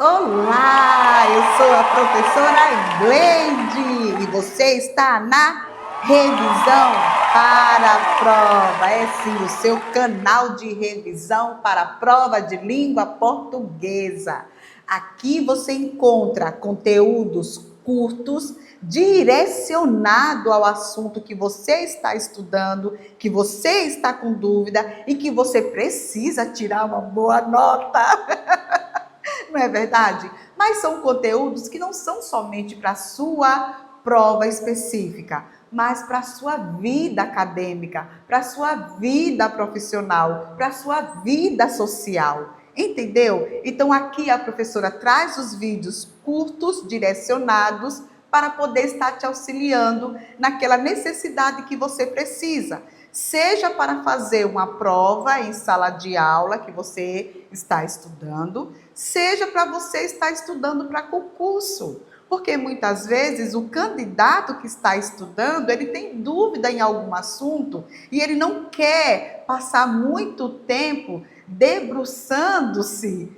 Olá, eu sou a professora Gleide e você está na revisão para a prova. É sim, o seu canal de revisão para a prova de língua portuguesa. Aqui você encontra conteúdos curtos, direcionado ao assunto que você está estudando, que você está com dúvida e que você precisa tirar uma boa nota. Não é verdade? Mas são conteúdos que não são somente para a sua prova específica, mas para a sua vida acadêmica, para a sua vida profissional, para a sua vida social. Entendeu? Então aqui a professora traz os vídeos curtos, direcionados, para poder estar te auxiliando naquela necessidade que você precisa. Seja para fazer uma prova em sala de aula que você está estudando, seja para você estar estudando para concurso. Porque muitas vezes o candidato que está estudando, ele tem dúvida em algum assunto e ele não quer passar muito tempo debruçando-se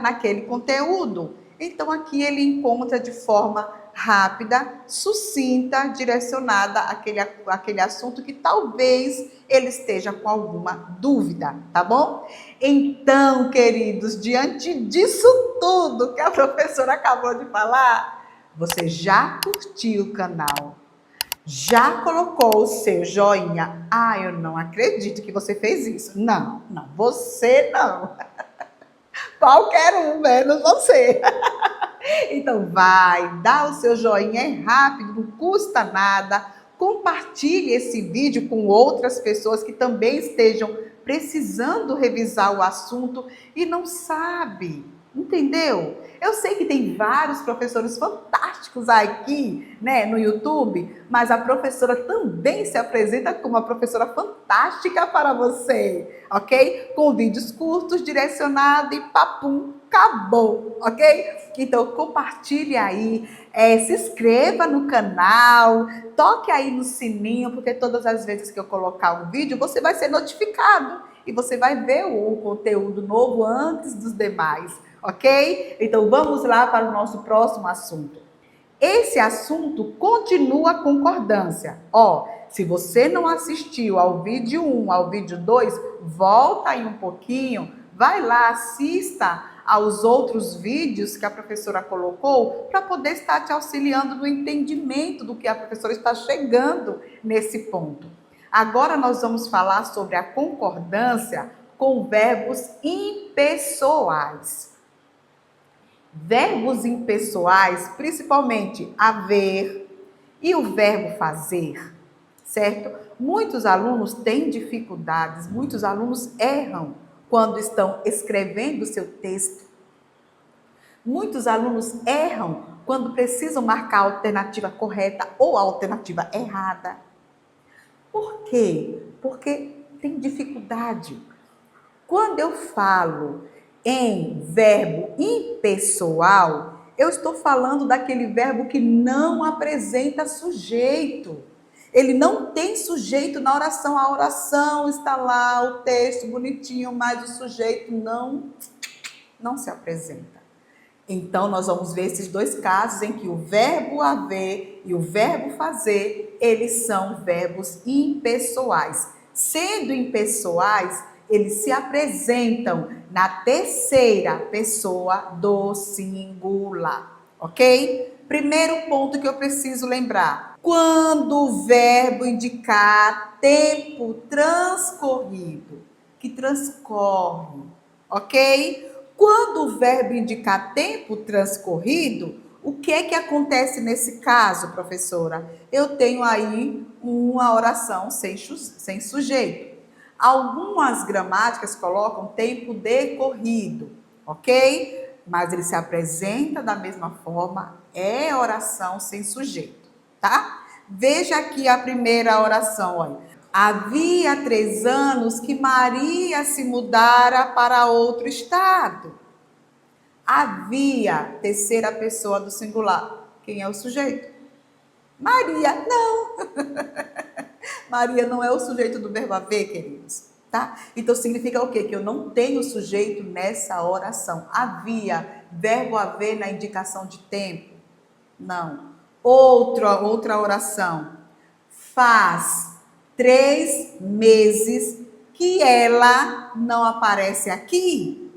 naquele conteúdo. Então aqui ele encontra de forma rápida, sucinta, direcionada àquele assunto que talvez ele esteja com alguma dúvida, tá bom? Então, queridos, diante disso tudo que a professora acabou de falar, você já curtiu o canal? Já colocou o seu joinha? Ah, eu não acredito que você fez isso. Não, você não. Qualquer um, menos você. Então vai, dá o seu joinha, é rápido, não custa nada. Compartilhe esse vídeo com outras pessoas que também estejam precisando revisar o assunto e não sabe, entendeu? Eu sei que tem vários professores fantásticos aqui, né, no YouTube, mas a professora também se apresenta como uma professora fantástica para você, ok? Com vídeos curtos, direcionados e papum, acabou, ok? Então compartilhe aí, se inscreva no canal, toque aí no sininho, porque todas as vezes que eu colocar um vídeo, você vai ser notificado e você vai ver o conteúdo novo antes dos demais, ok? Então vamos lá para o nosso próximo assunto. Esse assunto continua a concordância. Ó, se você não assistiu ao vídeo 1, ao vídeo 2, volta aí um pouquinho, vai lá, assista aos outros vídeos que a professora colocou para poder estar te auxiliando no entendimento do que a professora está chegando nesse ponto. Agora nós vamos falar sobre a concordância com verbos impessoais. Verbos impessoais, principalmente haver e o verbo fazer, certo? Muitos alunos têm dificuldades, muitos alunos erram quando estão escrevendo o seu texto. Muitos alunos erram quando precisam marcar a alternativa correta ou a alternativa errada. Por quê? Porque tem dificuldade. Quando eu falo em verbo impessoal, eu estou falando daquele verbo que não apresenta sujeito. Ele não tem sujeito na oração. A oração está lá, o texto bonitinho, mas o sujeito não se apresenta. Então, nós vamos ver esses dois casos em que o verbo haver e o verbo fazer, eles são verbos impessoais. Sendo impessoais, eles se apresentam na terceira pessoa do singular, ok? Primeiro ponto que eu preciso lembrar. Quando o verbo indicar tempo transcorrido, que transcorre, ok? Quando o verbo indicar tempo transcorrido, o que é que acontece nesse caso, professora? Eu tenho aí uma oração sem sujeito. Algumas gramáticas colocam tempo decorrido, ok? Mas ele se apresenta da mesma forma, é oração sem sujeito, tá? Veja aqui a primeira oração, olha. Havia 3 anos que Maria se mudara para outro estado. Havia, terceira pessoa do singular. Quem é o sujeito? Maria, não. Maria não é o sujeito do verbo haver, queridos, tá? Então significa o quê? Que eu não tenho sujeito nessa oração. Havia, Verbo haver na indicação de tempo? Não. Outra oração. Faz 3 meses que ela não aparece aqui.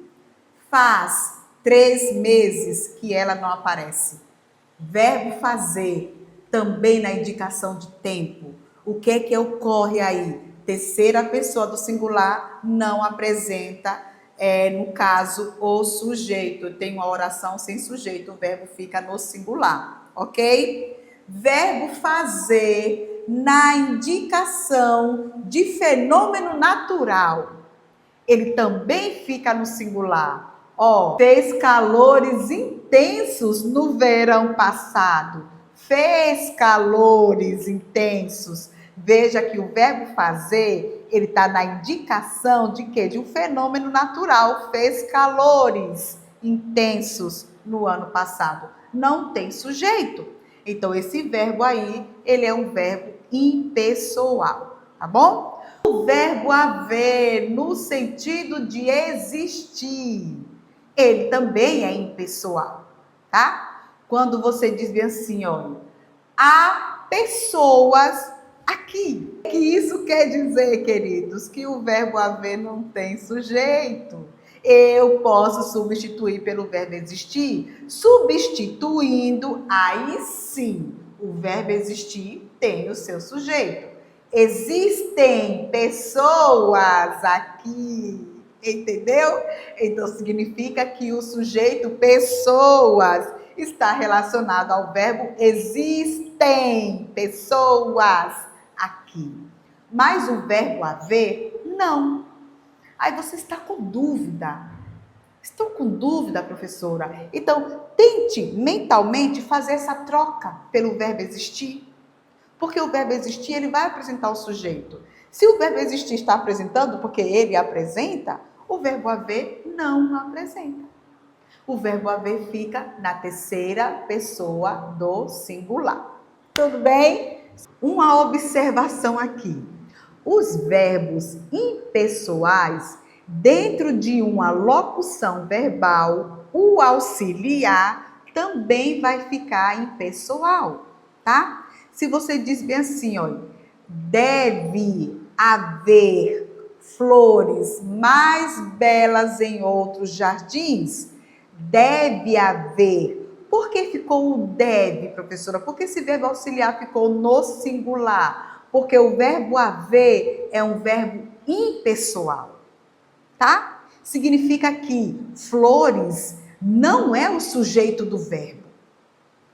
Faz 3 meses que ela não aparece. Verbo fazer, também na indicação de tempo. O que é que ocorre aí? Terceira pessoa do singular não apresenta, no caso, o sujeito. Tem uma oração sem sujeito, o verbo fica no singular, ok? Verbo fazer na indicação de fenômeno natural. Ele também fica no singular. Ó, fez calores intensos no verão passado. Fez calores intensos. Veja que o verbo fazer, ele está na indicação de quê? De um fenômeno natural. Fez calores intensos no ano passado. Não tem sujeito. Então, esse verbo aí, ele é um verbo impessoal, tá bom? O verbo haver, no sentido de existir, ele também é impessoal, tá? Quando você diz bem assim, olha, há pessoas aqui. O que isso quer dizer, queridos? Que o verbo haver não tem sujeito. Eu posso substituir pelo verbo existir? Substituindo, aí sim, o verbo existir tem o seu sujeito. Existem pessoas aqui, entendeu? Então significa que o sujeito pessoas está relacionado ao verbo existem pessoas aqui. Mas o verbo haver, não. Aí você está com dúvida. Estou com dúvida, professora? Então, tente mentalmente fazer essa troca pelo verbo existir. Porque o verbo existir, ele vai apresentar o sujeito. Se o verbo existir está apresentando, porque ele apresenta, o verbo haver não apresenta. O verbo haver fica na terceira pessoa do singular. Tudo bem? Uma observação aqui. Os verbos impessoais, dentro de uma locução verbal, o auxiliar também vai ficar impessoal, tá? Se você diz bem assim, olha, deve haver flores mais belas em outros jardins, deve haver. Por que ficou o deve, professora? Porque esse verbo auxiliar ficou no singular. Porque o verbo haver é um verbo impessoal, tá? Significa que flores não é o sujeito do verbo,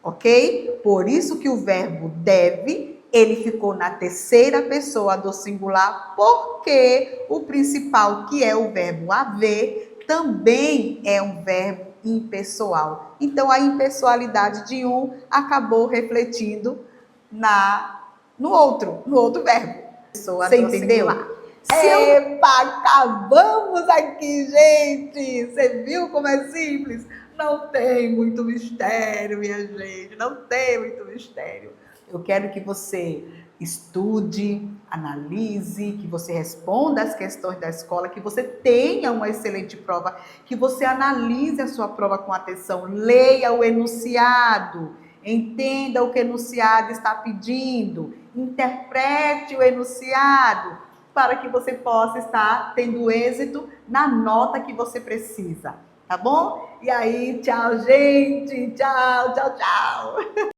ok? Por isso que o verbo deve, ele ficou na terceira pessoa do singular, porque o principal, que é o verbo haver, também é um verbo impessoal. Então, a impessoalidade de um acabou refletindo no outro verbo. Você entendeu? Epa, acabamos aqui, gente! Você viu como é simples? Não tem muito mistério, minha gente, não tem muito mistério. Eu quero que você estude, analise, que você responda as questões da escola, que você tenha uma excelente prova, que você analise a sua prova com atenção, leia o enunciado, entenda o que o enunciado está pedindo, interprete o enunciado, para que você possa estar tendo êxito na nota que você precisa, tá bom? E aí, tchau, gente, tchau, tchau, tchau.